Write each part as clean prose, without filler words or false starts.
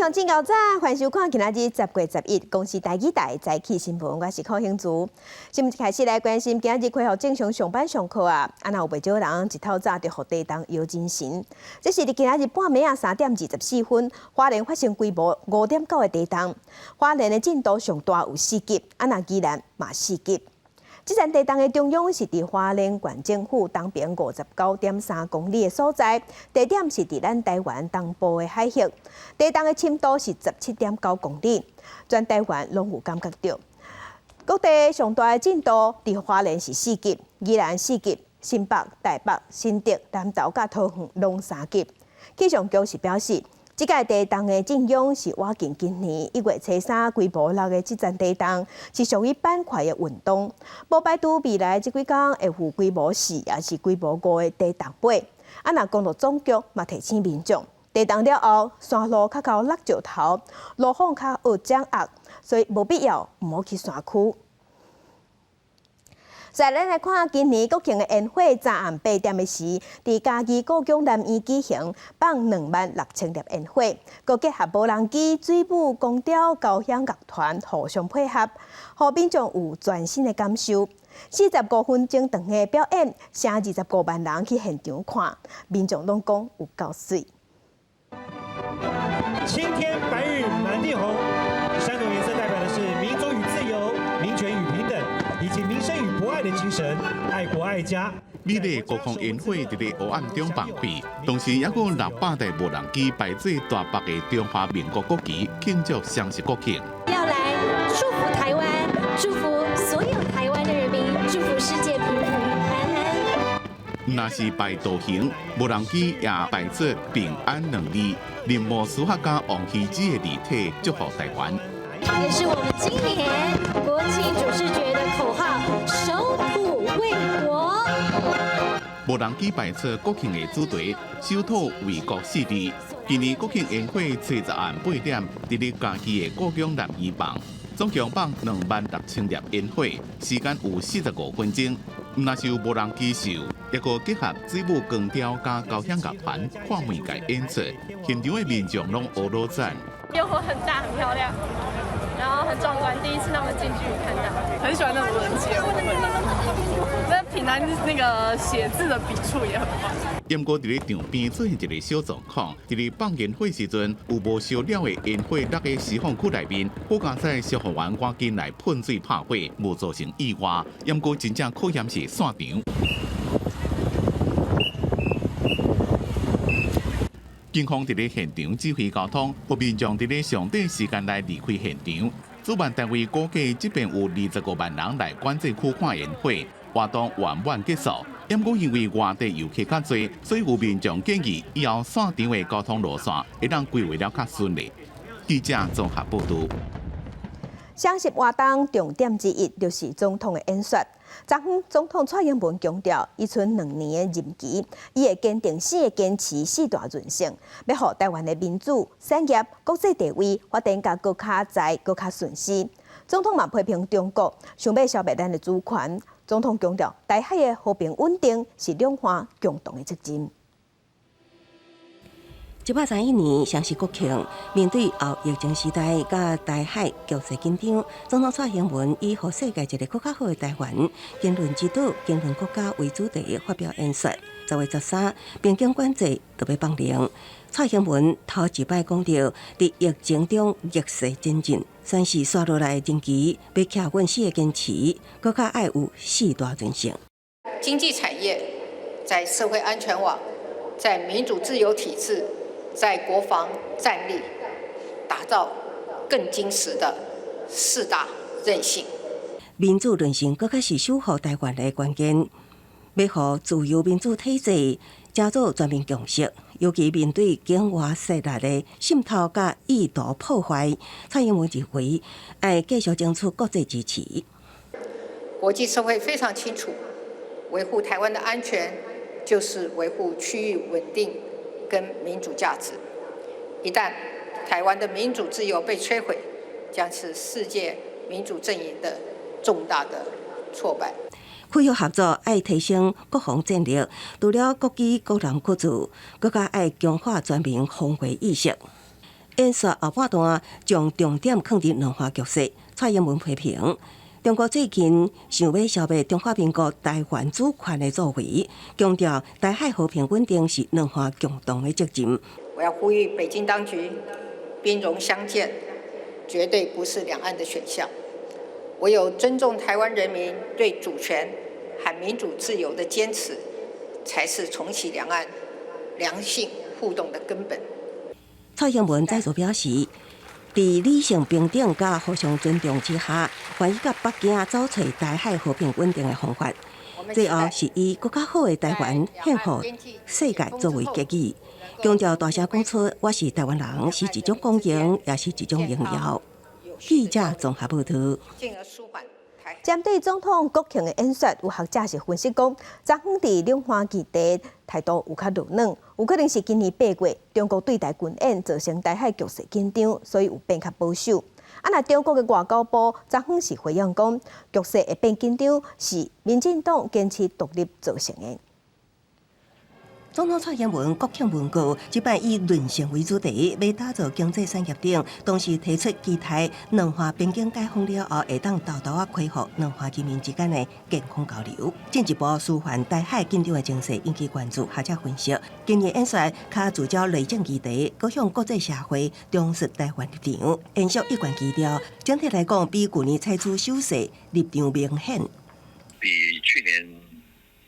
上正到早，欢迎收看今仔日10月11日，公司台语台早起新闻，我是柯兴珠。新闻一开始来关心，今仔日恢复正常上班上课啊，若有袂少人一透早就互地动摇精神。这是伫今仔日半暝3点24分，花莲发生规模5.9的地动，花莲的震度上大有4级，若宜兰嘛4级。这站地动的中央是伫花莲县政府东边59.3公里的所在，地点是伫咱台湾东部的海域。地动的深度是17.9公里，全台湾拢有感觉到。各地上大的震度伫花莲是4级，宜兰4级，新北、台北、新竹、南投甲桃园拢3级。气象局是表示，这届地动的震央是挖近今年1月初3规模6的这阵地动，是属于板块的运动，无排除未来这几天会有规模4也是规模5的地动尾。若公路总局嘛提醒民众，地动了后，山路较高落石头，路况较恶掌握，所以无必要唔好去山区。再来看今年国庆的宴会，昨暗8点的时，伫嘉义故宫南院举行，放26000粒烟火，佮结合无人机、水舞、光雕、交响乐团互相配合，互民众有全新的感受。45分钟长的表演，请25万人去现场看，民众拢讲有够水。青天白日满地红，3种颜色代表的是民主与自由、民权与平等，以及民生与博爱的精神，爱国爱家。美丽国庆宴会伫咧黑暗中放开，同时也有600台无人机摆做大北的中华民国国旗，庆祝双十国庆。要来祝福台湾，祝福所有台湾的人民，祝福世界平平安安。若是摆道行，无人机也摆做平安2字，临摹书法家王羲之的字体，祝福台湾。也是我们今年国庆主视觉的口号：守土卫国。无人机摆出国庆的主题，守土卫国4字。今年国庆宴会初10暗8点，伫咧嘉义的故宫南医房，总共放26000粒烟火，时间有45分钟。若是有无人机秀，也个结合水舞、光雕加交响乐团跨媒介演出，现场的民众拢婀娜赞。烟火很大，很漂亮，然后很壮观，第一次那么近距离看到，很喜欢那无人机的部分。那平常那个写字的笔触也很棒。不过，伫咧场边出现一个小状况，伫咧放烟火时阵，有无烧了的烟火落喺释放区内面，好加在消防员赶紧来喷水拍火，无造成意外。不过，真正可嫌是散场。警方伫咧现场指挥交通，互民众伫咧上短时间内离开现场。主办单位估计，这边有25万人来管制区看烟火，活动圆满结束。不过因为外地游客较多，所以有民众建议以后散场的交通路线会当规划了较顺利。记者综合报道。双十活动重点之一就是总统的演说。昨昏，总统蔡英文强调，伊剩2年的任期，伊会坚定性的坚持4大韧性，要让台湾的民主、产业、国际地位发展甲更较在、更较顺势。总统嘛批评中国想要消灭咱的主权。总统强调，台海的和平稳定是两岸共同的责任。1831年双十国庆，面对后疫情时代甲台海局势紧张，总统蔡英文以互世界一个更较好的台湾、言论之都、言论国家为主题发表演说。10月13，边境管制就要放零。蔡英文头一摆讲到，伫疫情中逆势前进，宣示刷落来的任期要徛稳死的坚持，更较爱有4大韧性。经济产业在社会安全网，在民主自由体制。在国防战力打造更坚实的4大韧性。民主韧性更加是守护台湾的关键。要让自由民主体制加做全面共识，尤其面对境外势力的渗透甲意图破坏，蔡英文认为要继续争取国际支持。国际社会非常清楚，维护台湾的安全就是维护区域稳定。跟民主价值，一旦台湾的民主自由被摧毁，将是世界民主阵营的重大的挫败。恢复合作爱提升国防战力，除了国际国人国主，更加爱强化全民防卫意识。演说后半段将重点放伫两岸局势。蔡英文批评中国最近想要消灭中华民国台湾主权的作为，强调台海和平稳定是两岸共同的责任。我要呼吁北京当局，兵戎相见绝对不是两岸的选项。唯有尊重台湾人民对主权和民主自由的坚持，才是重启两岸良性互动的根本。蔡英文再次表示，在理性平等甲互相尊重之下，愿意甲北京找找台海和平稳定的方法。最后是以更加好的台湾献予世界作为结语，强调大声讲出我是台湾人是一种光荣，也是一种荣耀。记者综合报道。针对总统国庆的演说，有学者是分析讲，昨昏伫两岸基地态度有较弱软，有可能是今年8月中国对台军演造成台海局势紧张，所以有变较保守。那中国的外交部昨昏是回应讲，局势会变紧张是民进党坚持独立造成的。总统蔡英文国庆文告，即摆以论线为主题，要打造经济产业顶，同时提出期待两岸边境解封了后，会当豆豆啊恢复两岸人民之间的健康交流，进一步舒缓台海紧张的情势，引起关注。学者分析，今年演说较聚焦内政议题，各向国际社会重视台湾立场，延续一贯基调。整体来讲，比去年采取修饰立场明显。比去年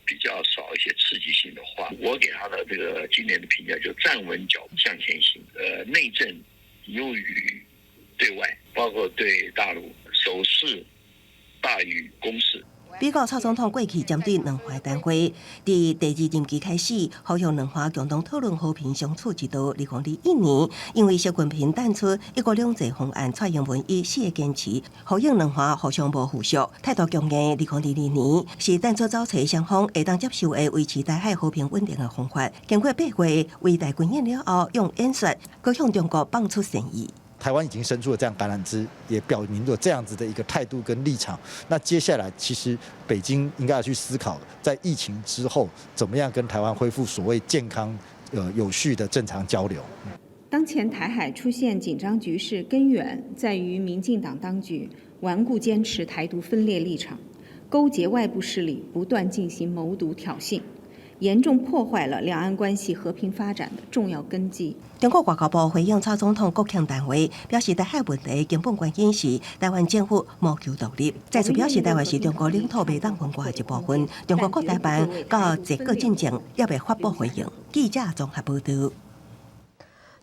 比较少一些刺激性的话，我给他的这个今年的评价就站稳脚步向前行。内政优于对外，包括对大陆，守势大于攻势。美国蔡总统过去针对两岸谈话，在第2任期开始，呼吁两岸共同讨论和平相处之道。2021年，因为习近平淡出一国两制方案，蔡英文以4个坚持，呼应两岸互相无附属，态度强硬。2022年是淡出找找双方会当接受的维持台海和平稳定的方法。经过8月为台军演了后，用演说各向中国放出善意。台湾已经伸出了这样橄榄枝，也表明了这样子的一个态度跟立场。那接下来，其实北京应该要去思考，在疫情之后，怎么样跟台湾恢复所谓健康、有序的正常交流。当前台海出现紧张局势，根源在于民进党当局顽固坚持台独分裂立场，勾结外部势力，不断进行谋独挑衅，严重破坏了两岸关系和平发展的重要根基。中国外交部回应蔡总统国庆谈话，表示台海问题根本原因是台湾政府谋求独立，再次表示台湾是中国领土未当分割的一部分。中国国台办到这个进程也未发布回应。记者综合报道。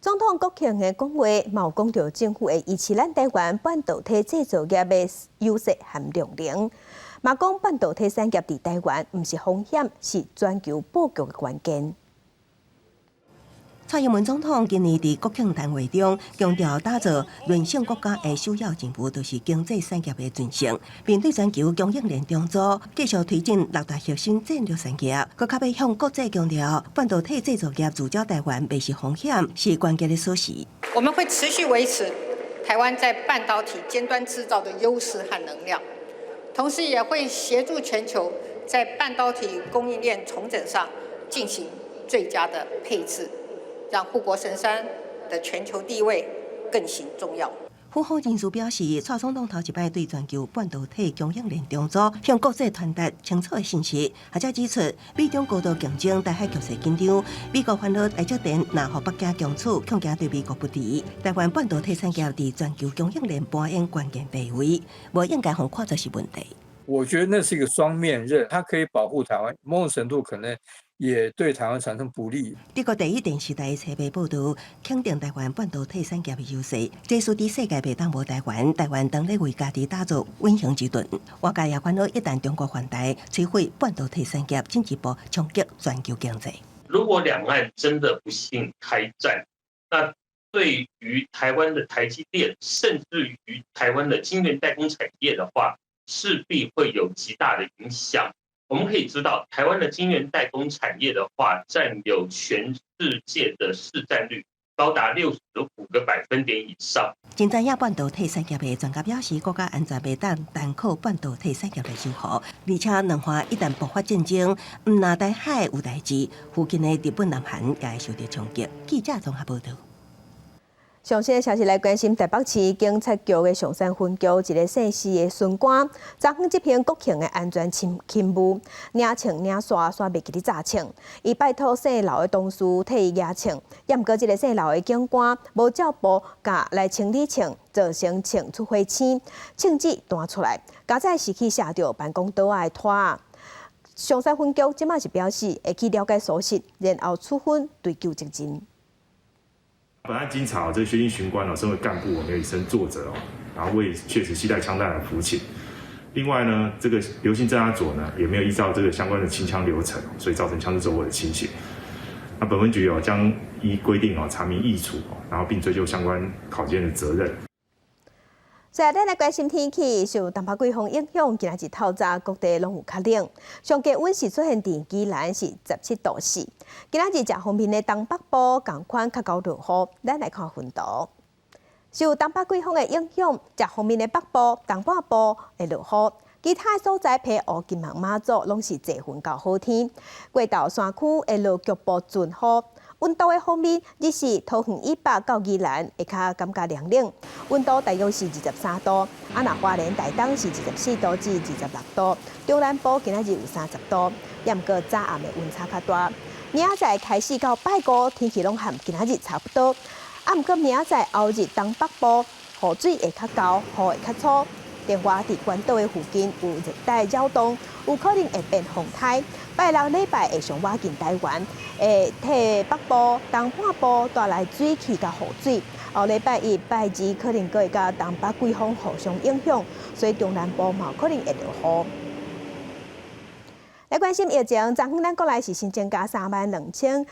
总统国庆的讲话，嘛有讲到政府会维持咱台湾半导体制造业的优势和量能。嘛讲半导体产业伫台湾，毋是风险，是全球布局的关键。蔡英文总统今年伫国庆谈话中强调，打造连线国家的首要任务，就是经济产业的转型。面对全球供应链重组，继续推进6大核心战略产业，更加要向国际强调，半导体制造业聚焦台湾，未是风险，是关键的锁匙。我们会持续维持台湾在半导体尖端制造的优势和能量，同时也会协助全球在半导体供应链重整上进行最佳的配置，让护国神山的全球地位更形重要。府后人士表示，蔡总统头一摆对全球半导体供应链重组向国际传达清楚的信息。学者指出，美中高度竞争，台海局势紧张，美国烦恼台积电若互北京强取，恐惊对美国不利。台湾半导体产业伫全球供应链扮演关键地位，无应该互看作是问题。我觉得那是一个双面刃，它可以保护台湾，某种程度可能也对台湾产生不利。德国第一电视台采编报道，肯定台湾半导体产业的优势，这属伫世界袂当无台湾，台湾当咧为家己打造稳行之盾。外界也烦恼，一旦中国反台，摧毁半导体产业，进一步冲击全球经济。如果两岸真的不幸开战，那对于台湾的台积电，甚至于台湾的晶圆代工产业的话，势必会有极大的影响。我们可以知道，台湾的晶圆代工产业的话，占有全世界的市占率高达65个百分点以上。真知影半导体产业的专家表示，国家安全袂当单靠半导体产业来守护，而且两岸一旦爆发战争，毋若台海有代志，附近的日本、南韩也会受到冲击。记者综合报道。上新的消息来关心台北市警察局的上山分局一个姓施的巡官，昨昏执行国庆的安全勤务，领枪领刷袂记咧查枪，伊拜托姓刘的同事替伊举枪，也毋过一个姓刘的警官无照步甲来清理枪，造成枪出火星，枪支弹出来，加在是去射着办公桌的拖仔。上山分局即马是表示会去了解属实，然后处分追究责任。本案经查，这个薛姓巡官身为干部，没有以身作则然后未确实携带枪弹来服勤。另外呢，这个刘姓侦查组呢，也没有依照这个相关的清枪流程，所以造成枪支走火的情形。那本分局将依规定查明议处，然后并追究相关考监的责任。再来关心天气，受东北季风影响，今日透早各地拢有较冷，上低温是出现伫宜兰是17度4。今日正方面的东北部同款较高落雨，咱来看分图。受东北季风的影响，正方面的北部、东半部会落雨，其他的所在譬如金门、马祖拢是侪云到好天。过到山区会落局部阵雨。温度的方面，日是桃园以北到宜兰会较感觉凉冷，温度大约是23度。若花莲台东是24度至26度，中南部今仔日有30度，也毋过早暗的温差较大。明仔载开始到拜五，天气拢和今仔日差不多。毋过明仔载后日东北部雨水会较高，雨会较粗。另外，伫关岛的附近有热带扰动，有可能会变风台。拜六礼拜会上挖进台湾，会替北部、东半部带来水汽甲雨水。后礼拜一、拜二可能会甲东北季风互相影响，所以中南部嘛可能会落雨。来关心疫情，昨昏咱国内是新增加32000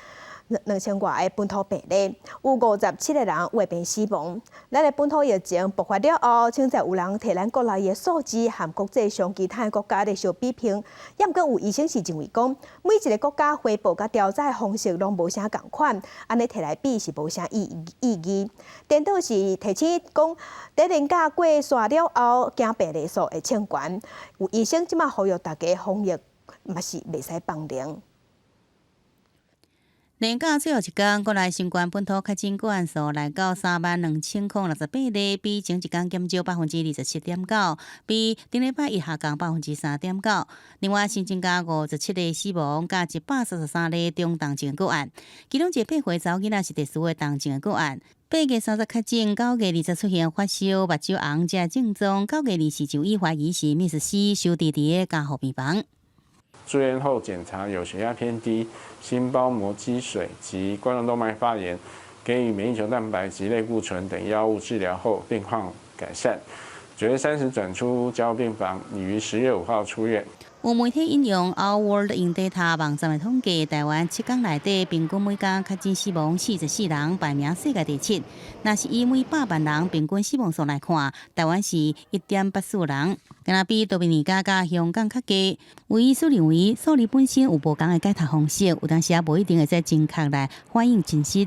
外的本土病例，有57个人患病死亡。咱的本土疫情爆发了后，现在有人摕咱国内的数字和国际上其他国家的相比拼，也毋过有医生是认为讲，每一个国家回报甲调查的方式拢无啥共款，安尼摕来比是无啥意义。颠倒是提醒讲，在年假过煞了后，惊病例数会升悬。有医生即马呼吁大家防疫嘛是袂使放零。年假最后一天，国内新冠本土确诊个案数来到32068例，比前一天减少27.9%，比顶礼拜一下降3.9%。另外新增加57例死亡，加133例中重症个案，其中一个8岁查某囡仔是第4位重症的个案。8月30确诊，9月20出现发烧、目睭红这症状，9月24就医怀疑是 MIS-C， 收治伫个加护病房。住院后检查有血压偏低、心包膜积水及冠状动脉发炎，给予免疫球蛋白及类固醇等药物治疗后，病况改善。9月30转出加护病房，已于10月5号出院。有媒体引用 Our World in Data 网站的统计，台湾7天内底平均每天确诊死亡44人，排名世界第7。若是以每100万人平均死亡数来看，台湾是 1.84 人，敢若比多米尼加甲香港较低。有医师认为，数字本身有无同的解读方式，有当时也无一定会在正确来反映真实。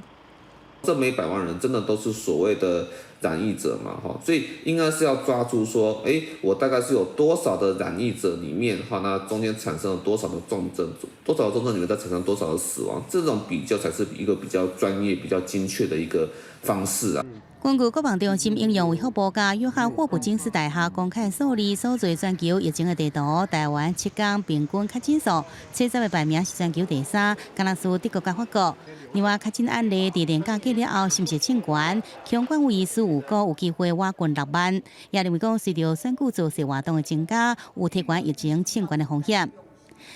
这每100万人真的都是所谓的染疫者嘛？所以应该是要抓住说，我大概是有多少的染疫者里面，那中间产生了多少的重症，多少的重症里面再产生多少的死亡，这种比较才是一个比较专业、比较精确的一个方式啊。根据国防中心引用卫福部甲约翰霍普金斯大学公开数字所做全球疫情的地图，台湾7天平均确诊数70的排名是全球第3，敢若输德国甲法国。另外，确诊案例伫年假过了后是毋是称悬？相关有医师预估有机会挖近6万，也认为讲随着选举造势活动的增加，有提悬疫情称悬的风险。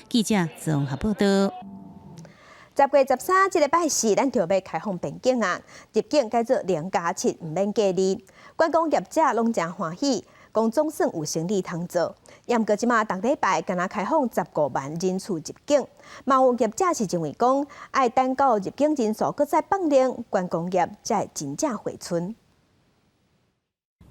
记者综合报道。10月13这礼拜4，咱就要开放边境啊！入境改做2+7，唔免隔离。观光业者拢真欢喜，讲总算有生意通做。也毋过即马逐礼拜敢若开放15万人次入境，嘛有业者是认为讲，爱等到入境人数搁再放零，观光业才会真正回春。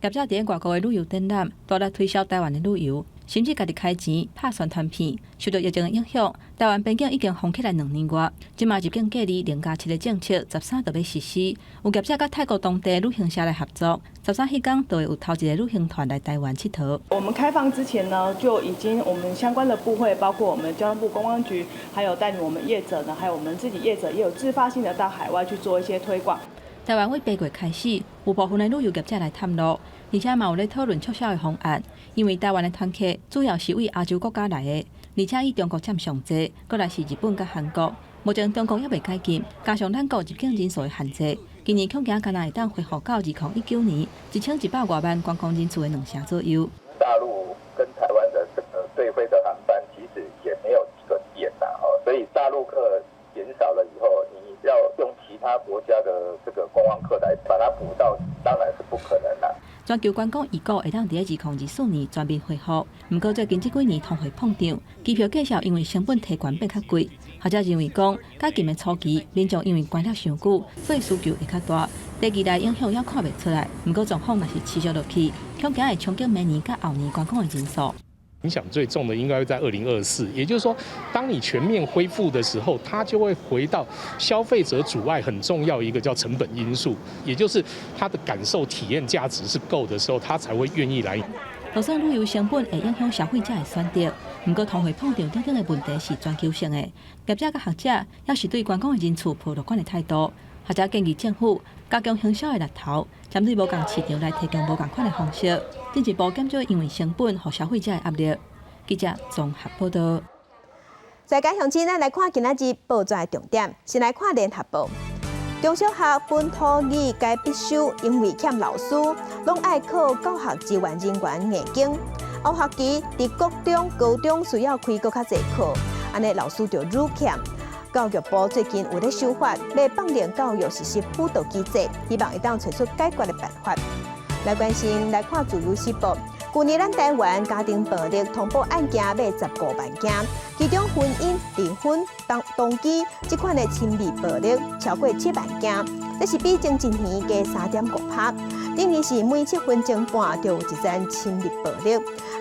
业者伫外国的旅游展览，大力推销台湾的旅游，甚至家己开钱拍宣传片。受到疫情的影响，台湾边境已经封起来2年多，即马入境隔离2+7的政策13就要实施。有业者甲泰国当地旅行社来合作，13迄天就会有头一个旅行团来台湾佚佗。我们开放之前呢，就已经我们相关的部会，包括我们交通部观光局，还有带领我们业者呢，还有我们自己业者，也有自发性的到海外去做一些推广。台湾为8月开始，有部分的旅游业者来探路，而且嘛有咧讨论促销的方案。因为台湾的团客主要是为亚洲国家来的，而且以中国占上济，过来是日本甲韩国。目前中国也未解禁，加上咱国入境人数的限制，今年恐惊敢若会当恢复到2019年1100多万观光人次的2成左右。大陆跟台湾的这个对飞的航班其实也没有几个点呐，所以大陆客减少了以后，你要用其他国家的这个观光客来把它补到，当然是不可能啦。全球观光预估会当伫2024年全面恢复，不过最近这几年通货膨胀，机票价格因为成本提悬变较贵。学者认为讲，解禁的初期，民众因为关了伤久，所以需求会较大。第二代影响也看袂出来，不过状况若是持续落去，恐惊会冲击明年甲后年观光的人数。影响最重的应该会在2024，也就是说，当你全面恢复的时候，它就会回到消费者阻碍很重要一个叫成本因素，也就是他的感受体验价值是够的时候，他才会愿意来。就算旅游成本会影响消费者的选择，不过通货膨胀等等的问题是全球性的。业者甲学者也是对观光的人次抱乐观的态度。学者建议政府加强行销的力头，针对无同市场来提供无同款的方式，进一步减少因为成本和消费者的压力。记者综合报道。在家乡亲，咱来看今仔日报纸的重点，先来看联合报。中小学本土语该必修，因为欠老师，拢爱考教学支援人员硬经。后学期伫国中、高中需要开搁较侪课，安尼老师就愈欠。教育部最近有咧修法，要放任教育实施辅导机制，希望会当找出解决的办法。来关心来看自由时报，去年咱台湾家庭暴力通报案件要15万件，其中婚姻、离婚、动机这款的亲密暴力超过7万件，这是比前一年加3.5%。等于是每7分钟半就有一件亲密暴力，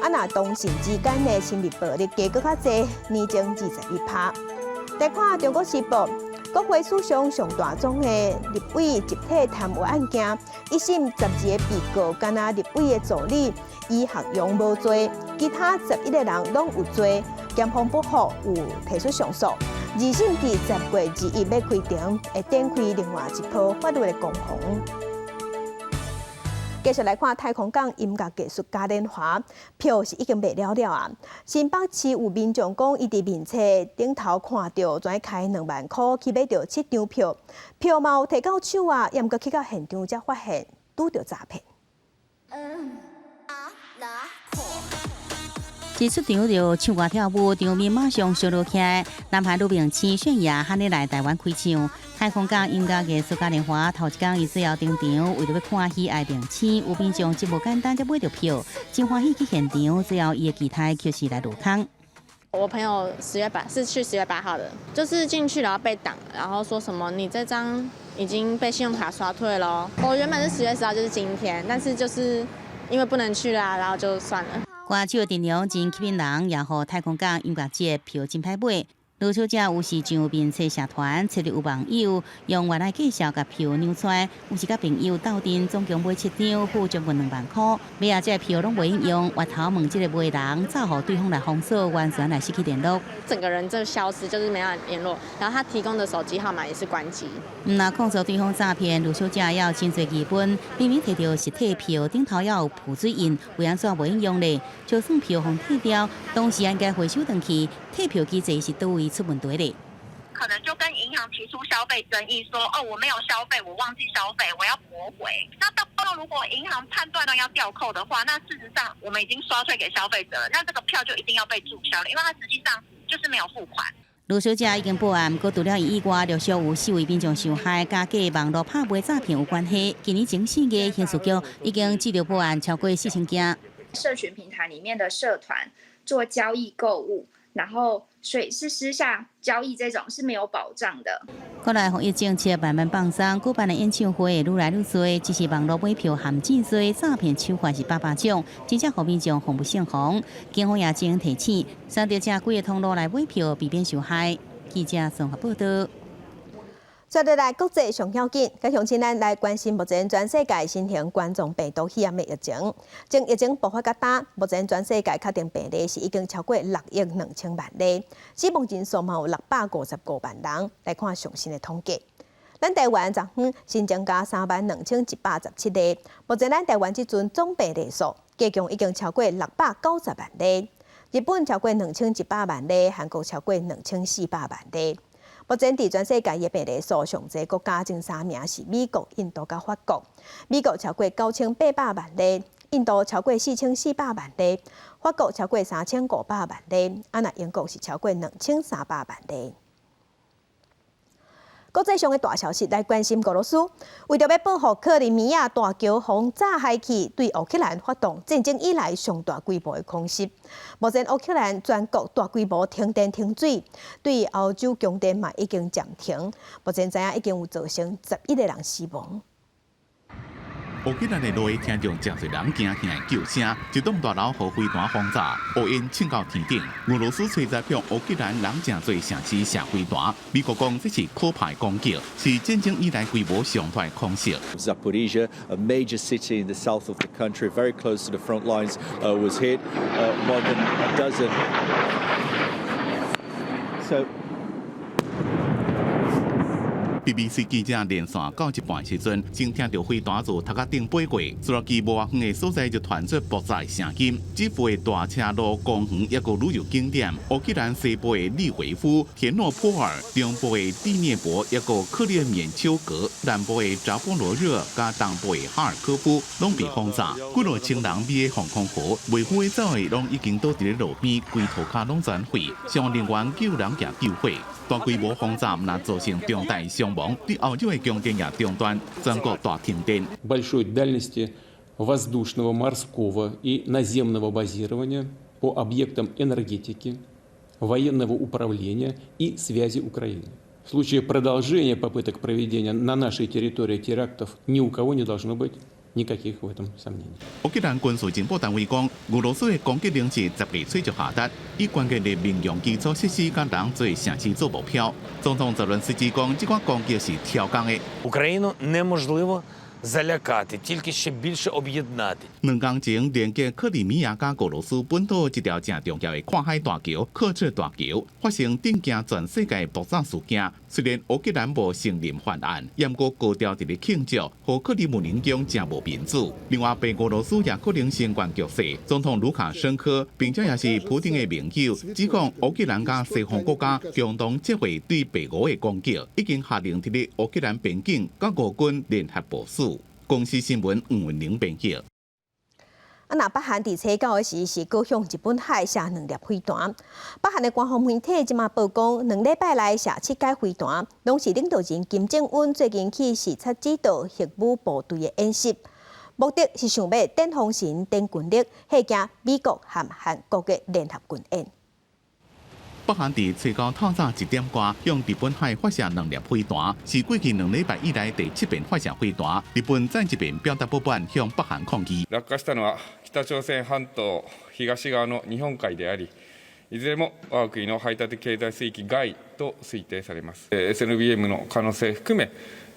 若同性之间的亲密暴力加搁较侪，年增21%。来看中国时报，国会史上上大宗的立委集体贪污案件，一审12个被告，敢若立委的助理伊学勇无罪，其他11个人拢有罪。检方不服有提出上诉，二审伫10月2日要开庭，会展开另外一波法律的攻防。继续来看太空港音乐艺术嘉年华，票是已经卖了啊！新北市有民众讲，伊伫面册顶头看到，全开2万块去买到7张票，票嘛有摕到手啊，也毋过去到现场才发现拄到诈骗。一出场就唱歌跳舞，场面马上烧落起来。南韩女明星泫雅喊你来台湾开唱。太空港音乐艺术嘉年华头一天，伊需要登场，为了要看戏爱明星，有民众真无简单才买到票，真欢喜去现场，最后伊的期待就是来入坑。我朋友10月8是去10月8号的，就是进去然后被挡，然后说什么你这张已经被信用卡刷退了。我原本是10月10号，就是今天，但是就是因为不能去啦，然后就算了。歌手阵容真吸引人，也互太空港音乐节票真歹买。女小姐有时上面册社团，找到有网友用原来介绍甲票扭出来，有时甲朋友斗阵，总共买7张，付将近2万块。买啊，这票拢袂用，回头问这个卖人，早互对方来封锁，完全来失去联络。整个人就消失，就是没办法联络。然后他提供的手机号码也是关机。那控诉对方诈骗，女小姐要真侪基本，明明摕到实体票，顶头要有浮水印，为安怎袂用咧？就算票互退掉，当时应该回收回去，退票机制是倒位出问题咧？可能就跟银行提出消费争议，说我没有消费，我忘记消费，我要驳回。那到时候如果银行判断了要吊扣的话，那事实上我们已经刷退给消费者了，那这个票就一定要被注销了，因为它实际上就是没有付款。卢小姐已经报案，不过除了伊以外，陆续有4位民众受害，甲假网络拍卖诈骗有关系。今年前4月，刑事局已经接到报案超过4000件。社群平台里面的社团做交易购物，然后所以是私下交易，这种是没有保障的。国内防疫政策慢慢放松，举办的演唱会愈来愈多，只是网络买票含制罪，诈骗手法是800种，真正互民众防不胜防。警方也正提醒，选择正规的通路来买票，避免受害。记者综合报道。接落来，国际上要紧，加上咱来关心目前全世界新型冠状病毒肺炎的疫情。从疫情爆发到今，目前全世界确定病例是已经超过6亿2千万例，死亡人数嘛有655万人。来看详细的统计。咱台湾昨昏新增加32117例，目前咱台湾即阵总病例数加强已经超过690万例，日本超过2100万例，韩国超过2400万例。目前伫全世界疫病例数上侪国家前3名是美国、印度甲法国。美国超过9800万例，印度超过4400万例，法国超过3500万例，英国是超过2300万例。国际上的大消息来关心俄罗斯，为着要保护克里米亚大桥防炸害器，对乌克兰发动战争以来上大规模的空袭。目前乌克兰全国大规模停电停水，对欧洲供电嘛已经暂停。目前知影已经有造成11个人死亡。乌克兰的路听到真侪人惊吓叫声，一栋大楼被飞弹轰炸，乌烟窜到天顶。俄羅斯吹在向烏克蘭人真侪城市射飛彈，美國講這是可怕攻擊，是戰爭以來規模上大空襲。Zaporizhia, a major city in the south of the country, very close to the front lines, was hit. More than a dozen. BBC 记者连线到一半时阵，正听到飞弹自头壳顶飞过，苏拉基无远的所在就传出爆炸声音。这部的大车路公园一个旅游景点，乌克兰西部的利维夫、田诺波尔，中部的第聂伯一个克列缅丘格，南部的扎波罗热加东部的哈尔科夫，拢被轰炸。几落千人被防空壕维护的走的，拢已经倒伫咧路边，规头壳拢全毁。消防人员救人也救火。大规模轰炸那造成重大伤亡，对欧洲的供电也中断，全国大停电。Большой дальности воздушного, морского и наземного базирования по объектам энергетики, военного управления и связи Украины. В случае продолжения попыток проведения на нашей территории терактов ни у кого не должно быть никаких в этом сомнений. 乌克兰军事情报单位讲，俄罗斯的攻击令是10月初就下达，以关键的民用基础设施甲人做城市做目标。总统泽伦斯基讲，这款攻击是挑工的。Україну неможливо залякати, тільки ще більше об'єднати. 2天前，连接克里米亚甲俄罗斯本土一条正重要的跨海大桥——克赤大桥，发生震惊全世界爆炸事件。虽然乌克兰无承认犯案，也过高调伫咧庆祝，和克里姆林宫真无民主。另外，被俄罗斯也可能相关局势，总统卢卡申科，并且也是普丁的盟友，指控乌克兰甲西方国家共同策划对白俄的攻击，已经下令伫咧乌克兰边境甲俄军联合部署。公司新闻黄文玲编辑。那北韩伫初9的时是高向日本海射2粒飞弹。北韩的官方媒体即马曝光，2礼拜来射7架飞弹，拢是领导人金正恩最近去视察指导核武部队的演习，目的是想要等风神、等军力，吓惊美国和韩国的联合军演。北韩伫初9透早1点多向日本海发射2粒飞弾，是過去2禮拜以來第7遍發射飛彈。日本再一遍表達不滿向北韓抗議。落下したのは北朝鮮半島東側の日本海であり、いずれも我が国の排他的経済水域外と推定されます。SLBM の可能性含め。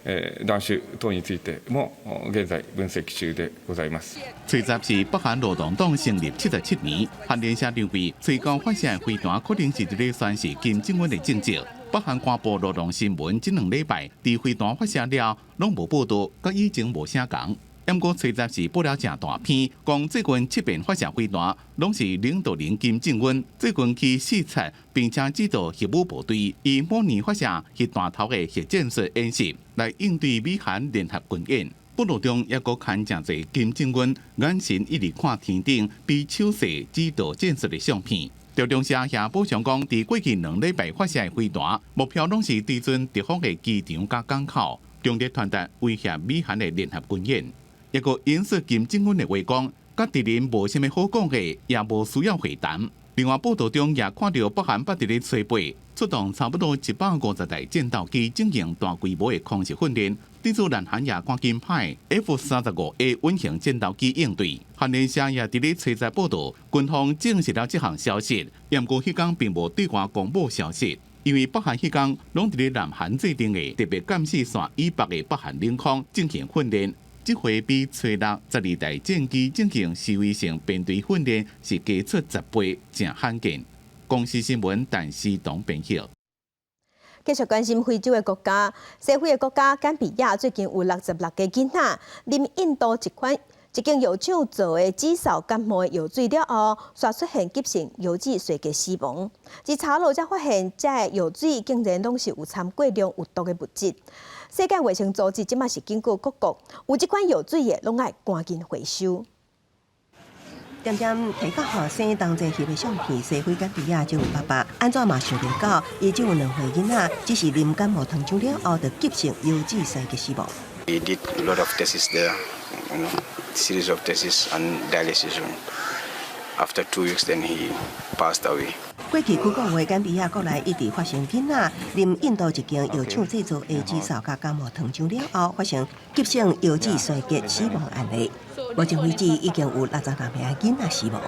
弾種等についても現在分析中でございます。初10是北韓勞動黨成立77年，韓聯社認為初9發射飛彈可能是咧宣示金正恩的政績。北韓官報勞動新聞這2禮拜，佇飛彈發射了，攏無報道，甲以前無啥共。不過初10是報了正大篇，講這軍7遍發射飛彈，攏是領導人金正恩這軍去視察並且指導核武部隊，以每年發射核彈頭的核戰術演習，來應對美韓聯合軍演。報道中也閣看真濟金正恩眼神一直看天頂，比手勢指導戰術的相片。朝中社也補充講，佇過去2禮拜發射的飛彈，目標攏是對準敵方的機場甲港口，強烈傳達威脅美韓的聯合軍演。一個引述金正恩的話講，甲敵人無啥物好講的，也無需要會談。另外報道中也看到北韓捌佇咧初8出動差不多150台戰鬥機進行大規模的空襲訓練，對住南韓也趕緊派 F-35A 運型戰鬥機應對。韓聯社也佇咧初10報道，軍方證實了這項消息，不過迄天並無對外公布消息，因為北韓迄天攏佇咧南韓制定的特別監視線以北的北韓領空進行訓練。這回比初6 12台戰機進行示威性編隊訓練是加出10倍，真罕見。公司新聞陳思東編輯。继续关心非洲的国家，西非的国家甘比亚最近有66个囡仔啉印度一间药厂做的止嗽感冒的药水了后，却出现急性腰子衰竭死亡。而查落才发现，这个药水竟然拢是有掺过量有毒的物质。世界卫生组织即马是警告各国，有这款药水的拢爱赶紧回收。点点提到后生同齐翕的相片，西非甘比亚这位爸爸安怎嘛想袂到，伊只有2岁囡仔，只是啉感冒糖浆了后，就急性腰子衰竭死亡。He did a lot of tests there, series of tests and dialysis. After 2 weeks, then he passed away. 过去9个月，甘比亚国内一直发生囡仔啉印度一间药厂制作的止嗽甲感冒糖浆了后，发生急性腰子衰竭死亡案例。目前为止，已经有66名囡仔死亡。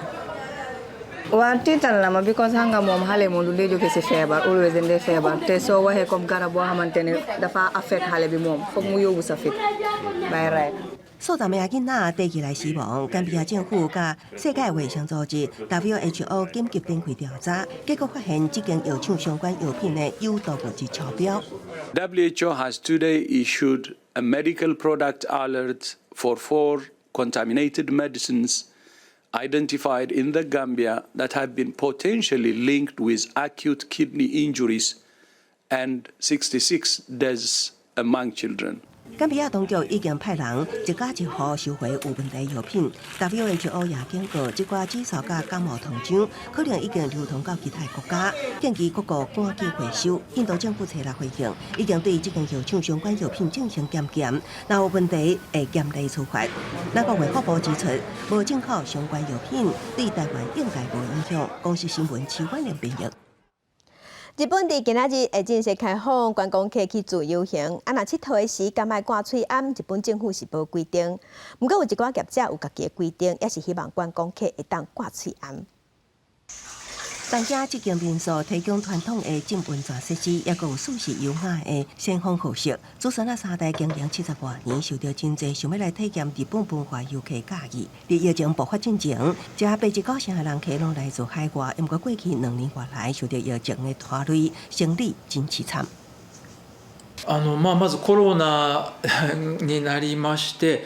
Waktu tan lama because hanga mom hale mo dulu juga si febar, always in the febar. Teso wahe kom gara buah mantene dafa affect hale bi mom, fok mu yogu sa fit. Bayrai. 数十名囡仔第二来死亡，甘比亚政府甲世界卫生组织 WHO 紧急展开调查，结果发现这间药厂相关药品的有毒物质超标。WHO has today issued a medical product alert for 4 contaminated medicines identified in the Gambia that have been potentially linked with acute kidney injuries and 66 deaths among children. 甘比亚当局已经派人一家一户收回有问题药品。WHO 也警告，这寡止嗽甲感冒糖浆可能已经流通到其他国家，建议各国赶紧回收。印度政府找来回应，已经对这间药厂相关药品进行检验，若有问题会严厉处罚。咱国卫福部指出，无进口相关药品对台湾应该无影响。公司新闻徐婉玲编译。日本伫今仔日会正式开放观光客去自由行，若佚佗的时敢爱挂喙罨，日本政府是无规定。不过有一寡业者有家己的规定，也是希望观光客会当挂喙罨。当家这间民宿提供传统的浸温泉设施，也有舒适优雅的先锋服饰。祖孙3代经营70多年，受到真侪想要来体验日本文化游客介意。伫疫情爆发之前，这89成的人客拢来自海外，不过过去2年多来，受到疫情的拖累，生理真凄惨。まずコロナになりまして。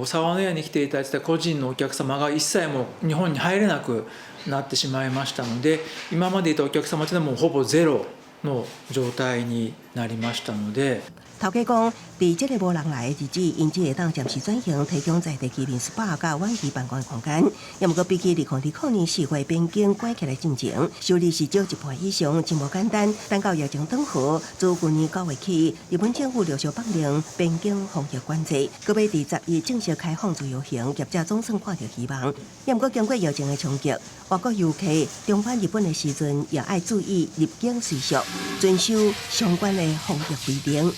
沢の屋に来ていただいた個人のお客様が一切も日本に入れなくなってしまいましたので、今までいたお客様というのはもうほぼゼロの状態になりましたので。头家讲，伫这个无人来的日子，因只会当暂时转型，提供在地居民 SPA 甲晚期办公空间。也毋过比起2020年4月边境关起来进程，收入是少1倍以上，真无简单。等到疫情转好，自去年9月起，日本政府陆续放令边境防疫管制，搁要伫10月正式开放自由行，业者总算看到希望。也毋过经过疫情的冲击，外国游客重返日本的时阵，也爱注意入境随俗，遵守相关的防疫规定。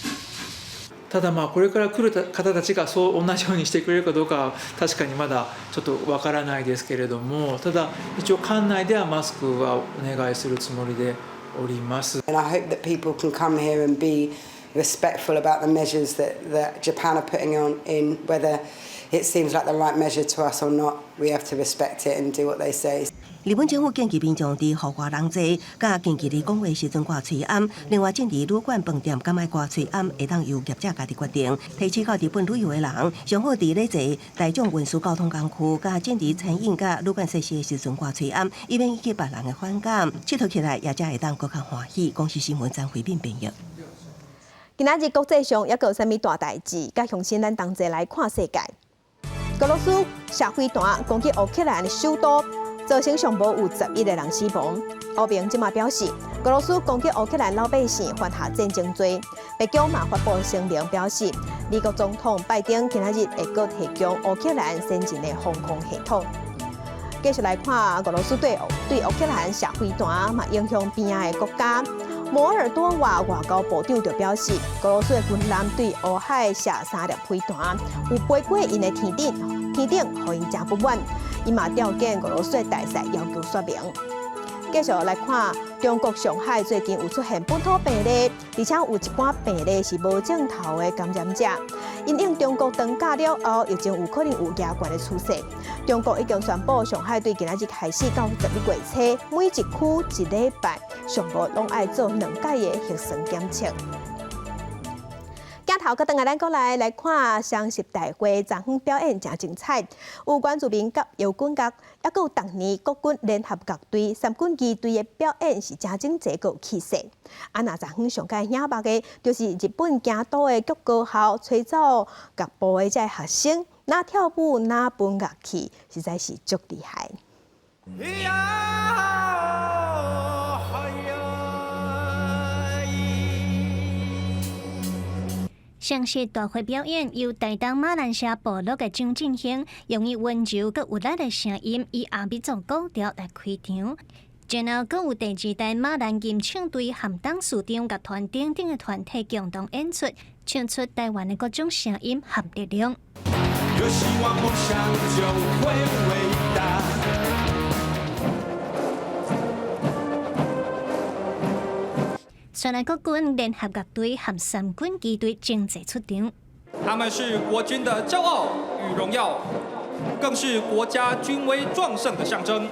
ただこれから来る方たちがそう同じようにしてくれるかどうかは確かにまだちょっとわからないですけれども、ただ一応館内ではマスクはお願いするつもりでおります。And I hope that people can come here and be respectful about the measures that Japan are putting in, whether it seems like the right measure to us or not. We have to respect it and do what they say. 日本政府建议民众伫户外人济，甲近期伫讲话时阵挂喙罨。另外，正伫旅馆、饭店敢爱挂喙罨，会当由业者家己决定。提起到日本旅游的人，上好伫咧坐大众运输交通工具，甲正伫餐饮甲旅馆设施的时阵挂喙罨，以免引起别人的反感。佚佗起来，业者会当更加欢喜。公司新闻张惠敏编译。今仔日国际上还有啥物大代志？甲相信咱同齐来看世界。俄罗斯射飞弹攻击乌克兰的首都。造成上无有11个人死亡。欧盟即马表示，俄罗斯攻击乌克兰老百姓犯下战争罪。北京嘛发布声明表示，美国总统拜登今仔日会阁提供乌克兰先进的防空系统。继续来看俄罗斯对乌克兰射飞弹，嘛影响边仔的国家。摩尔多瓦外交部长就表示，俄罗斯的军舰对乌海射3粒飞弹，有飞过因的天顶，互因真不满。伊嘛调件俄罗斯的大使要求说明。继续来看，中国上海最近有出现本土病例，而且有一寡病例是无症头的感染者。因应中国长假了后，疫情有可能有加悬的趋势。中国已经宣布，上海对今仔日开始到11月初，每一区1礼拜上无拢爱做2届的核酸检测。镜头，等下咱过来看双十大会昨昏表演真精彩，有原住民甲摇滚乐，也有当年国军联合乐队、三军机队的表演是真正济有气势。那昨昏上界响目的，就是日本京都的剧高校吹奏乐部的这学生，哪跳舞哪分乐器，实在是足厉害。双十大会表演由台东马兰社部落的张振兴，用以温柔佮有力的声音，以阿美族古调来开场。然后，佮有第2代马兰金唱队和当市长乐团等等的团体共同演出，唱出台湾的各种声音和力量。有希望，梦想就会伟大。虽然国军联合乐队和三军机队正在出场，他们是国军的骄傲与荣耀，更是国家军威壮盛的象征。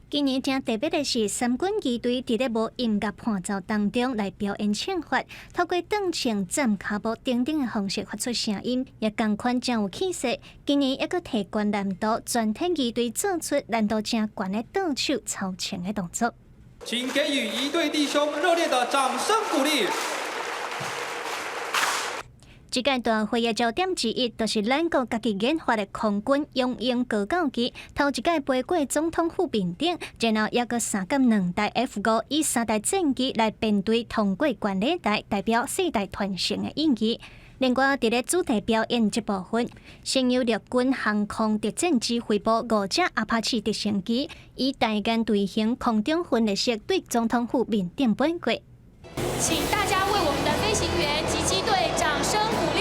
今年正特别的是，三军机队伫咧无音乐伴奏当中来表演唱法，透过顿唱、站脚步等等的方式发出声音，也同款真有气势。今年一个提高难度，全体机队做出难度正高的倒手超前的动作。请给予一队弟兄热烈的掌声鼓励。这届大会的焦点之一，就是咱国家己研发的空军用鹰高教机，头一届飞过总统府面顶，然后也搁3架2台 F5，以3台战机来编队通过管理台，代表4代传承的意义。另外，伫咧主题表演这部分，先由陆军航空特战指挥部5架阿帕奇直升机，以大间队形空中分列式对总统府面顶飞过。请大家为我们的飞行员及机队掌声鼓励。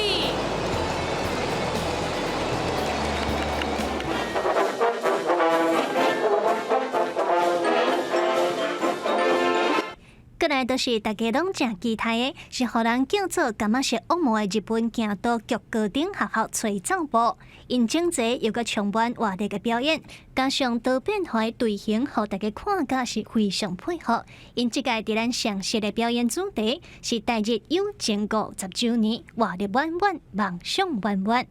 过来就是大家拢正期待的，是互人叫做感觉是恶魔的日本京都剧高等学校吹奏部，因整齐又个充满活力的表演，加上多变化的队形，互大家看甲是非常配合。因这届伫咱上实的表演主题是台日友情50周年，活力满满，梦想满满。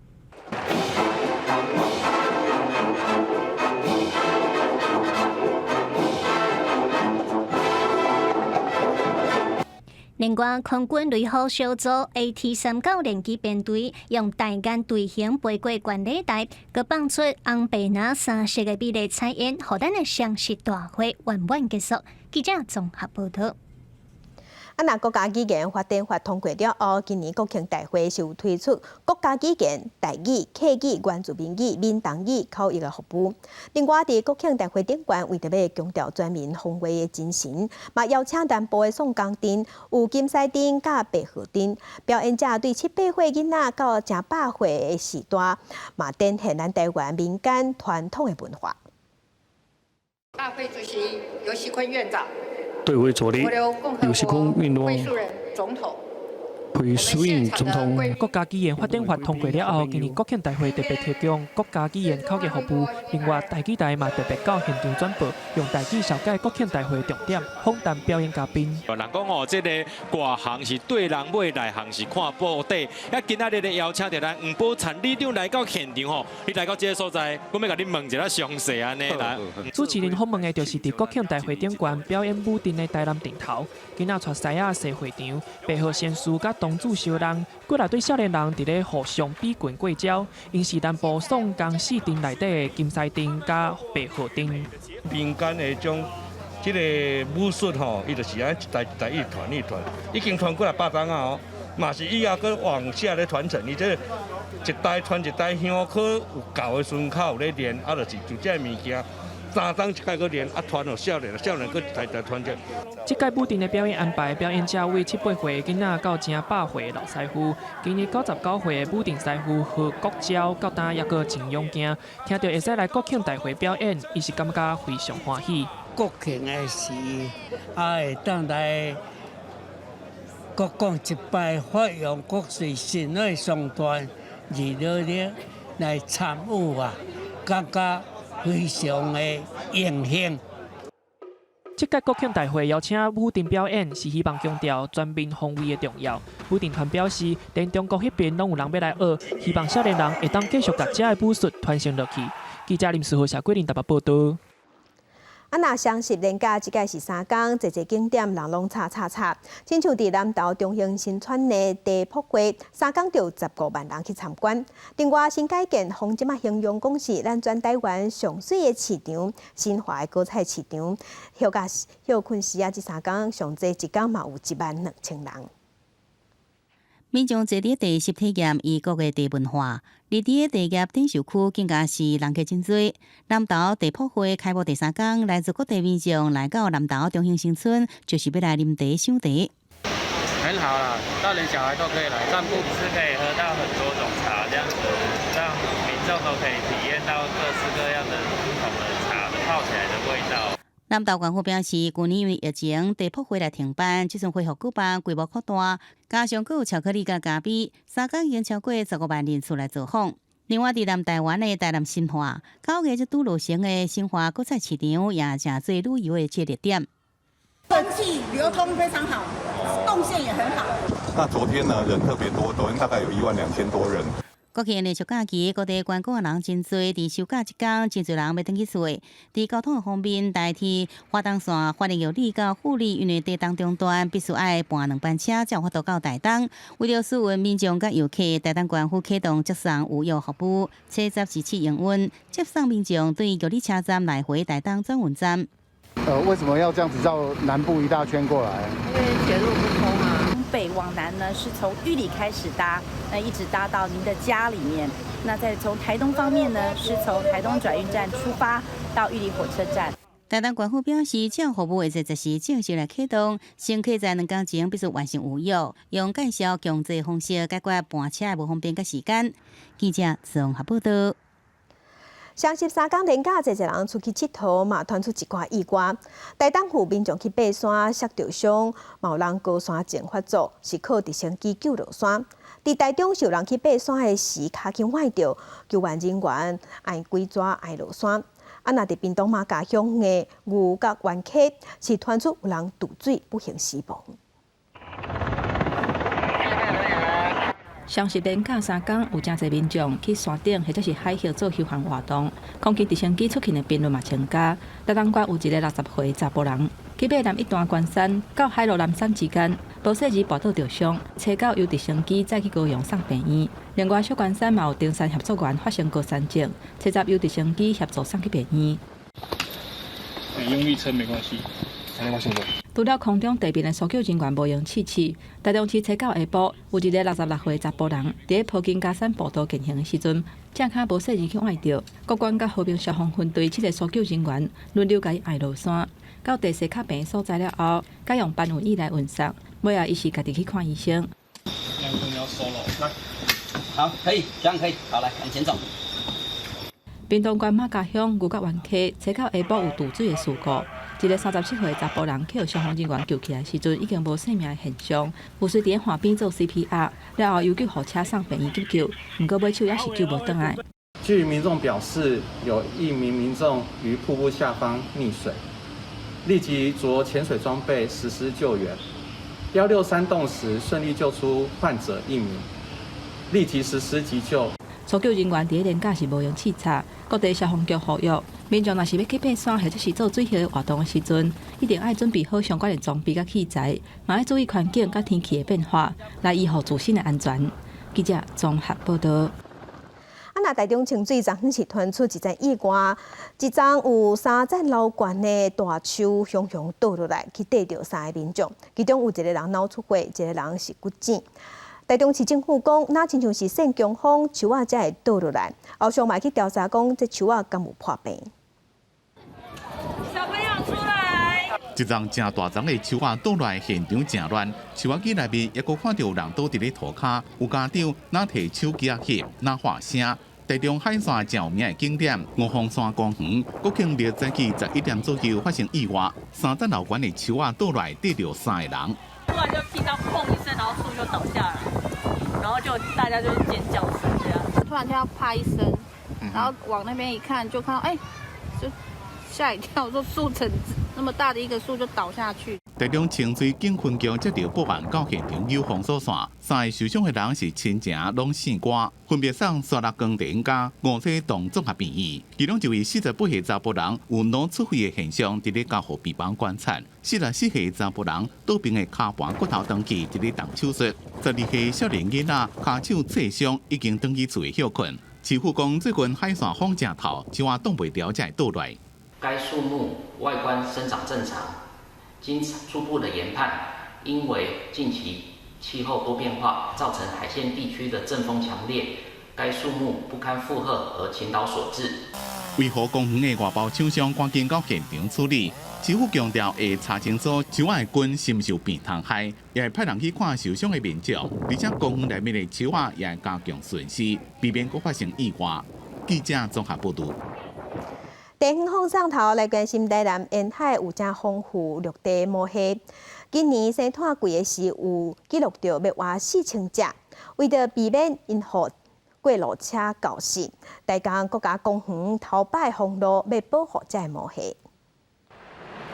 另外，空军雷虎小组 AT-39联机编队用大间队形飞过管理台，佮放出红白蓝3色的美丽彩烟，互咱的双十大会圆满结束。记者综合报道。那国家语言法典法通过了后，今年国庆大会是有推出国家语言、台语、客语、原住民语、闽东语口译的服务。另外，伫国庆大会顶悬，为着要强调全民防卫的精神，嘛邀请南部的宋江镇、有金狮镇、甲白河镇表演者对7、8岁囡仔到正百岁的时代，嘛展现咱台湾民间传统的文化。大会主席游锡堃院长。对为助理游锡堃院长会书人总统。会书院总统。国家语言法典法通过了后，今年国庆大会特别提供国家语言口译服务。另外，台语台嘛特别到现场转播，用台语小解国庆大会重点，访谈表演嘉宾。人讲哦，这个外行是对人买，内行是看布袋。啊，今仔日咧邀请到咱黄宝灿理事长来到现场吼，你来到这个所在，我要甲你问一下详细安尼来。主持人访问的就是伫国庆大会顶悬表演舞阵的台南顶头，今仔带西仔西会场，白河仙师甲东主小人，过来对少年人伫咧互相比拳过招，因是南部宋江4镇内底的金狮镇甲白河镇。民间的种这个武术吼，伊就是安一代一团，已经传过来8档啊吼，嘛是以后搁往下咧传承，伊这一代传一代，乡可有教的孙口有咧练，啊，就是就这物件。3档一届搁练，啊传互少年搁一代传承。这届舞阵的表演安排，表演者为7、8岁的囡仔到正百岁的老师傅。今年99岁的武阵师傅和国招到呾也搁真勇敢，听到会使来国庆大会表演，伊是感觉非常欢喜。国庆的时，会当来国讲一摆，发扬国粹神的上传，热烈来参与啊！感觉非常的荣幸。这届国庆大会邀请武定表演，是希望强调全民防卫的重要。武定团表示，连中国迄边拢有人要来学，希望少年人会当继续把这的武术传承落去。记者林世豪、谢桂林台北报道。若双十连假一届是3天，一景点人拢吵。亲像伫南投中兴新村的地瀑街，3天就15万人去参观。另外，新改建方即马形容讲是咱全台湾上水的市场，新华的果菜市场。休困时这3天上济一天嘛有12000人。民众坐伫地实体验异国的地文化，伫伫地业展售区更加是人客真多。南投地瀑会开幕第3天，来自各地民众来到南投中兴新村，就是要来啉茶、赏茶。很好啦，大人小孩都可以来散步，是可以喝到很多种茶，这样子让民众都可以体验到各式各样的不同的茶的泡起来的味道。南投县府表示，去年因为疫情，地瀑会来停办，即阵恢复举办，规模扩大，加上还有巧克力甲咖啡，3天已经超过15万人次来造访。另外，伫南台湾的台南新化，9月就拄落成的新化果菜市场，也正做旅游的接热点。人气流通非常好，动线也很好。那昨天呢，人特别多，昨天大概有12000多人。国庆连续假期，各地观光的人真多，伫休假一天，真侪人要登去厝。伫交通方面，代替花东线发现有利到富利，因为地东中段必须爱搬2班车才有法度到台东。为了舒缓民众甲游客，台东县府启动接送有药服务，7017营运，接送民众对玉里车站来回台东转运站。为什么要这样子绕南部一大圈过来？因为铁路不通啊。从北往南呢，是从玉里开始搭，那一直搭到您的家里面。那再从台东方面呢，是从台东转运站出发到玉里火车站。台东县府表示，这项服务会在10时正式来启动，乘客在2天前必须完成有药，用介绍强制方式解决搬车的无方便甲时间。记者综合报道。双十3天连假，侪人出去佚佗嘛，传出一寡意外。台东府民众去爬山，摔着伤，嘛有人高山症发作，是靠直升机救落山。伫台中，有人去爬山的时，脚筋崴着，救援人员爱几抓爱落山。若伫屏东马家乡的牛角湾溪，是传出有人渡水不幸死亡。双十连假3天，有真侪民众去山顶或者是海溪做休闲活动，空气直升机出勤的频率嘛增加。台东县有一个60岁查甫人，去爬南一段关山到海路南山之间，无细时跋倒着伤，车到由直升机载去高雄送病院。另外，小关山嘛有登山协作员发生高山症，车闸由直升机协助送去病院。用力撑没关系，没关系。除了空中地面的搜救人员无用气气，台中市车到下晡，有一个66岁查甫人，伫普京加山步道进行的时阵，正脚无细时去崴着。国管甲和平消防分队7个搜救人员轮流甲伊挨落山，到第4较病所在了后，改用搬运椅来运送。尾啊，伊是家己去看医生。两分要收了，来，好，可以，这样可以，好，来往前走。屏东县马家乡牛角湾溪，车到下晡有渡水的事故。一个37岁查甫人去互消防人员救起来时阵，已经无生命的现象，护士伫岸边做 CPR， 了后又救护车送病院急救，不过尾手也是救无倒来。据民众表示，有1名民众于瀑布下方溺水，立即着潜水装备实施救援。163洞时顺利救出患者1名，立即实施急救。搜救人员伫连假是无用汽车，各地消防局呼吁民众若是要去爬山或者是做水下活动的时阵，一定要准备好相关的装备甲器材，嘛要注意环境甲天气的变化，来维护自身的安全。记者综合报道。那台中清水昨昏是传出一阵意外，一丛有3层楼高的大树汹汹倒落来，去跌着3个民众，其中有一个人脑出血，一个人是骨折。台中市政府讲，那亲像是扇强风，树仔才会倒落来。后续嘛去调查讲，这树仔敢有破病。小朋友出来！一丛正大丛的树仔倒来，现场正乱。树仔机内面也阁看到有人倒伫咧涂骹，有家长哪摕手机啊翕，哪发声。台中海山真有名的景点五峰山公园，国庆日早起11点左右发生意外，3层楼高的树仔倒来跌着3个人。突然就听到砰一声，然后树就倒下来，然后就大家就是尖叫声这样。突然听到啪一声，然后往那边一看，就看到就吓一跳，说树层那么大的一个树就倒下去。台中清水警分局接到报案到现场有封锁线，3个受伤的人是亲情拢姓郭，分别送沙拉工地家5岁同综合病院。其中一位48岁查甫人有脑出血的现象，伫咧加护病房观察；44岁查甫人倒病的骹盘骨头长期伫咧动手术；12岁少年囡仔骹手挫伤，已经转去厝休困。市府讲最近海线风正透，青蛙挡袂了才会倒来。该树木外观生长正常，经初步的研判，因为近期气候多变化，造成海线地区的阵风强烈，该树木不堪负荷而倾倒所致。维护公园的外包厂商赶紧到现场处理。市府强调会查清楚树仔的根是毋是有病虫害，也会派人去看受伤的民众，而且公园内面的树仔也会加强巡视，避免佫发生意外。记者综合报道。地方风上头来关心台南沿海有正丰富绿地毛蟹。今年生态季的时有记录到要挖4000只，为着避免因互过路车搞死，台江国家公园头摆封路要保护这个毛蟹。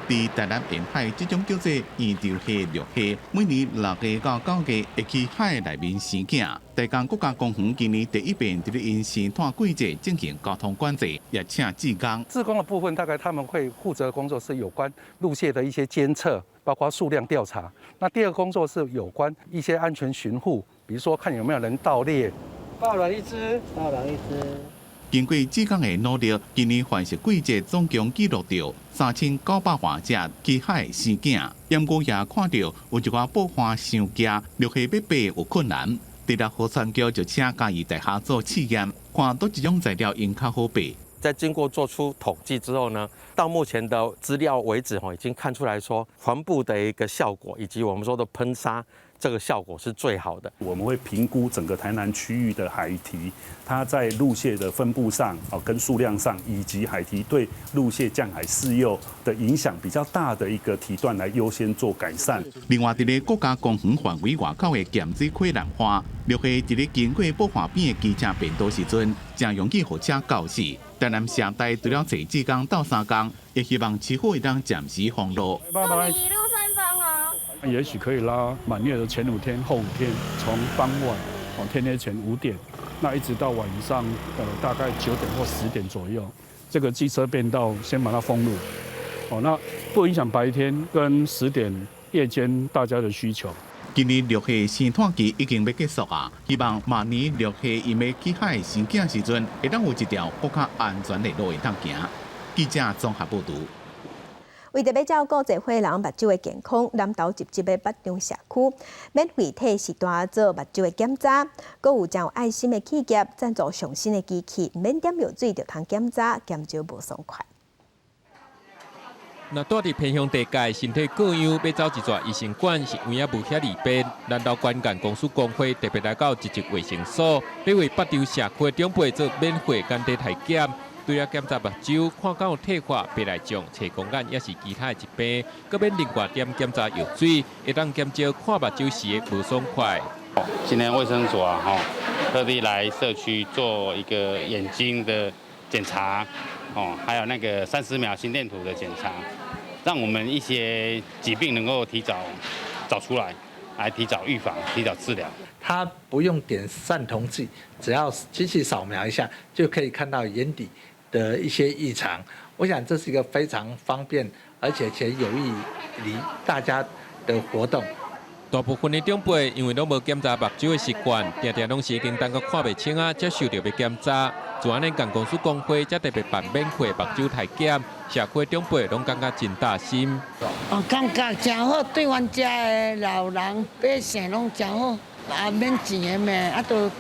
伫台南沿海，这种叫做圆柱蟹、绿蟹，每年6月到9月会去海内面生囝。台江国家公园今年第一遍伫咧因生态季节进行交通管制，也请志工。志工的部分，大概他们会负责的工作是有关路蟹的一些监测，包括数量调查。那第二个工作是有关一些安全巡护，比如说看有没有人盗猎。报了一只，报了一只。经过志工的努力，今年繁殖季节总共记录到3900多只去海生囝。不过也看到有一寡捕花伤惊，绿蟹要爬有困难。第六河川局就请嘉义大学做试验，看倒一种材料用较好爬。在经过做出统计之后呢，到目前的资料为止，已经看出来说环部的一个效果，以及我们说的喷砂。这个效果是最好的。我们会评估整个台南区域的海堤，它在陆蟹的分布上，跟数量上，以及海堤对陆蟹降海饲幼的影响比较大的一个堤段来优先做改善。另外，伫咧国家公园范围外口的咸水溪兰花，绿蟹伫咧经过爆发边的机车变道时阵，正容易互车搞死。台南社大除了找志工到3工，也希望市府会当暂时封路。拜拜。一路顺风哦。也许可以拉满月的前5天、后5天，从傍晚天黑前5点，那一直到晚上大概9点或10点左右，这个机车变道先把它封路，那不影响白天跟10点夜间大家的需求。今年绿蟹生态期已经要结束啊，希望明年绿蟹因要去海生囝时阵，会当有一条更较安全的路会当行。记者综合报道。为着要照顾社会人目睭的健康，南投集集的北中社区免费替时大做目睭的检查，阁有将有爱心的企业赞助上新的机器，免点药水就通检查，减少无爽快。那住伫偏乡地界，身体各样要走一撮医生馆是有影无遐利便。南投关干公司工会特别来到集集卫生所，要为北中社区长辈做免费简单体检。对啊，检查目睭，看敢有退化、白内障、青光眼，也是其他的疾病，搁免另外点检查药水，会当减少看目睭时的不爽快。今天卫生所特地来社区做一个眼睛的检查，还有那个30秒心电图的检查，让我们一些疾病能够提早找出来，来提早预防、提早治疗。它不用点散瞳剂，只要机器扫描一下，就可以看到眼底的一些异常。我想这是一个非常方便，而且有益于大家的活动。大部分的长辈因为拢无检查目睭的习惯，常常拢是已经等到看袂清啊，才受到要检查。就安尼，干公司工会才特别办免费目睭体检，社区长辈拢感觉真大心。感觉真好，对阮遮的老人百姓拢真好。免钱的嘛，都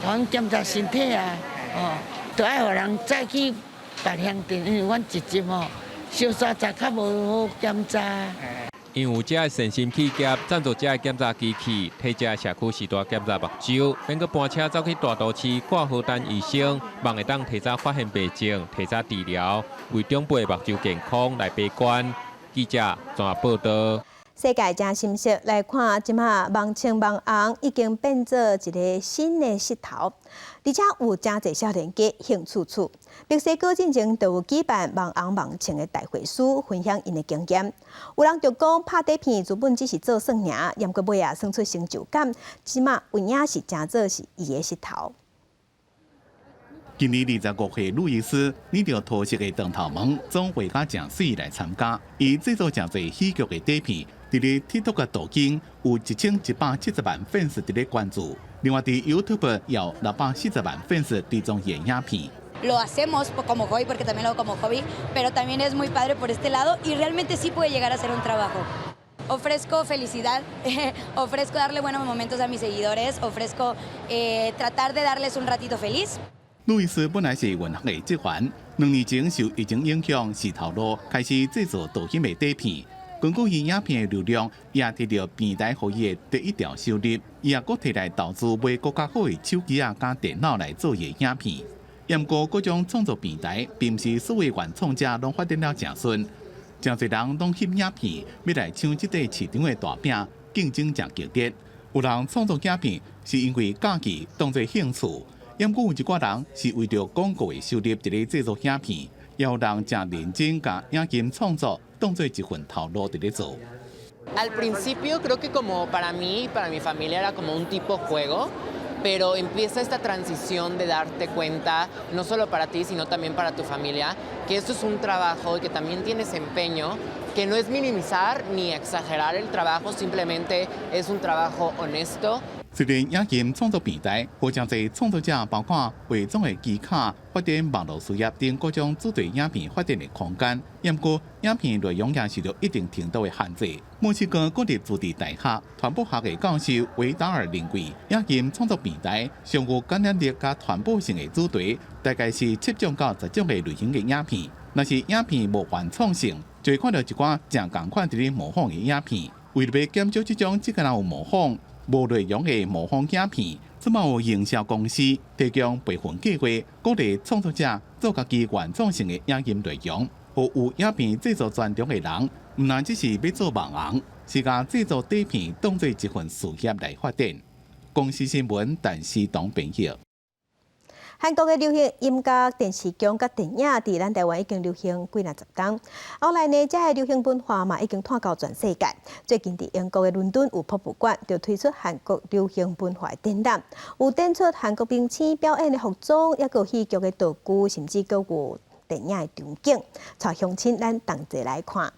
通检查身体啊，都爱互人再去别乡镇，因为阮直接小沙仔较无好检查。因有遮善心企业赞助遮检查机器，替遮社区时代检查目睭，免搁搬车走去大都市挂号单医生，望会当提早发现病症，提早治疗，为长辈目睭健康来把关。记者综合报道。世界真心色来看，即马望青望红已经变做一个新的势头，而且有真侪少年家兴趣处。墨西哥进前就有举办望红望青的大会师，分享因的经验。有人就讲拍底片原本只是做算尔，验过尾算出成就感，即马有影是真做是伊的势头。今年25岁路易斯染着土色的长头毛，总会甲正水来参加。伊制作真侪喜剧的底片，伫咧 TikTok 途径有1170万粉丝伫咧关注。另外伫 YouTube 有640万粉丝追踪伊的影片。Lo hacemos como hobby porque también lo hago como hobby, pero también es muy padre por este lado y realmente sí puede llegar a ser un trabajo. Ofrezco felicidad, ofrezco darle buenos momentos a mis seguidores, ofrezco tratar de darles un ratito feliz. 路易斯本来是文学的职员，2年前受疫情影响，是头路开始制作抖音的底片。根据伊影片的流量，也摕到平台予伊的第一条收入。伊也搁摕来投资买更加好的手机加电脑来做伊的影片。不过，各种创作平台并不是所有原创者拢发展了正顺，真侪人拢翕影片，要来抢这块市场的大饼，竞争真激烈。有人创作影片是因为假期当作兴趣。不过有一寡人是为着广告的收入伫咧制作影片，也有人真认真甲影片创作当做一份头路伫咧做。Al principio creo que como para mí y para mi familia era como un tipo juego, pero empieza esta transición de darte cuenta, no solo para ti, sino también para tu familia, que esto es un trabajo y que también tienes empeño, que no es minimizar ni exagerar el trabajo, simplemente es un trabajo honesto. 虽然影片创作平台或真侪创作者包括化妆的技巧、发展网络事业等各种主题影片发展的空间，不过影片内容也受到一定程度的限制。墨西哥国立自治大学传播学的教授维达尔认为，影片创作平台上有感染力加传播性的主题，大概是7种到10种的类型的影片。若是影片无原创性，就会看到一寡正共款伫咧模仿的影片。为了要减少这种只个人有模仿。无内容的模仿影片，即马有营销公司提供培训计划，鼓励创作者做家己原创性的影音内容，予有影片制作专长的人，唔单只是要做网红，是将制作底片当做一份事业来发展。公司新闻，陈思东编译。韩国的流行音乐、电视剧、甲电影，伫咱台湾已经流行几若10年。后来呢，这个流行文化嘛，已经传到全世界。最近伫英国的伦敦有博物馆，就推出韩国流行文化展览，有展出韩国明星表演的服装，也有戏剧的道具，甚至阁有电影的场景。带乡亲咱同齐来看。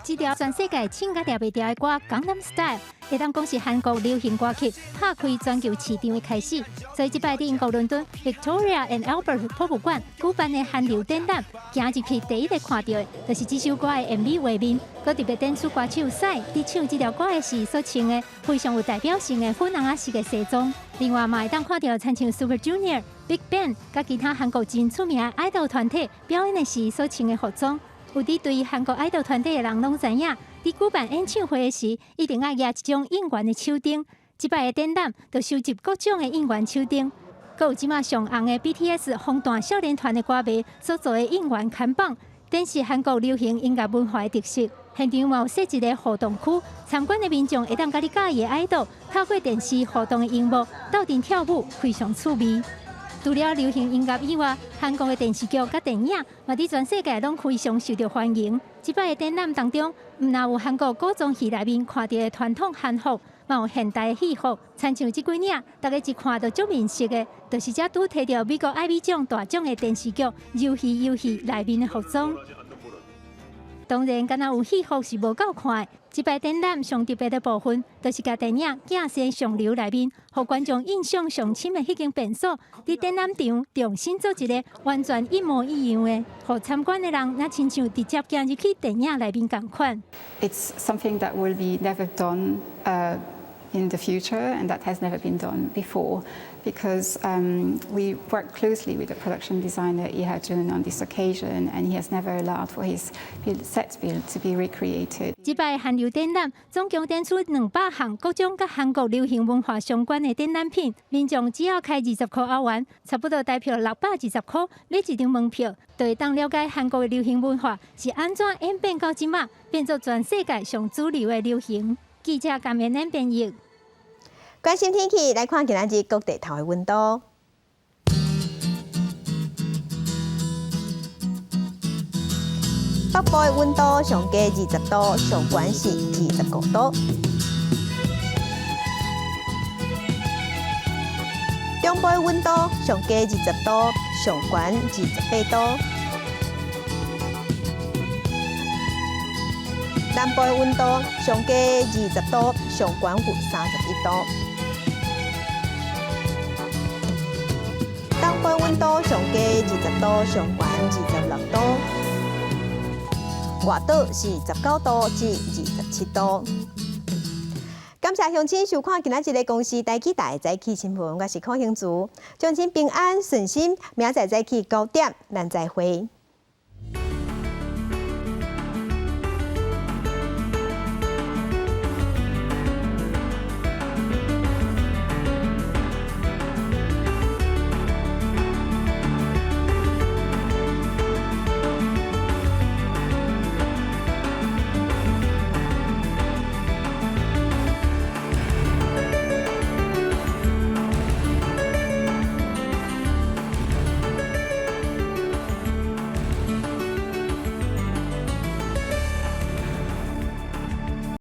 这条全世界唱甲抓袂掉的歌《Gangnam Style》，会当讲是韩国流行歌曲打开全球市场的开始。所以，这摆伫英国伦敦 Victoria and Albert 博物馆举办的韩流展览，行入去第一个看到的，就是这首歌的 MV 画面，佮特别展出歌手赛伫唱这条歌的时所穿的非常有代表性的粉红仔式的西装。另外，嘛会当看到参唱 Super Junior、Big Bang 甲其他韩国真出名的 idol 团体表演的时所穿的服装。有伫对韩国爱豆团体的人拢知影，伫举办演唱会的时，一定要举一种应援的手灯。即摆的展览就收集各种的应援手灯，佮有即马上红的 BTS 红蛋少年团的歌迷所做的应援看板，展示韩国流行音乐文化的特色。现场嘛有设一个互动区，参观的民众会当甲你喜欢的爱豆透过电视互动的荧幕斗阵跳舞，非常趣味。除了流行音乐以外，韩国的电视剧甲电影嘛伫全世界拢非常受到欢迎。即摆的展览当中，唔但有韩国古装戏内面看到的传统汉服，嘛有现代的戏服。参像即几领，大家一看到足面熟的，就是遮拄摕到美国艾美奖大奖的电视剧《游戏》内面的服装。当然，敢若有戏服是无够看的。即摆展览上特别的部分，就是甲电影《寄生上流》内面，互观众印象上深的迄间便所，伫展览场重新做一个完全一模一样的，互参观的人那亲像直接进入去电影内面共款。It's something that will be never done in the future, and that has never been done before, because we worked closely with the production designer Lee Ha-jun on this occasion, and he has never allowed for his set build to be recreated. 这摆韩流展览总共展出200项各种甲韩国流行文化相关的展览品，民众只要开20块澳元，差不多大票620块，买一张门票，就会当了解韩国的流行文化是安怎演变到今嘛，变作全世界上主流的流行。记者甘延南编译。关心天气，来看今仔日各地头的温度。北部的温度上低20度，上悬是25度；中部的温度上低20度，上悬28度；南部的温度上低20度，上悬有31度；东部的温度上低20度，上悬26度；外岛是19度至27度。感谢乡亲收看今仔日的公视台记台早起新闻，我是柯兴竹，祝您平安顺心，明仔早起9点，咱再会。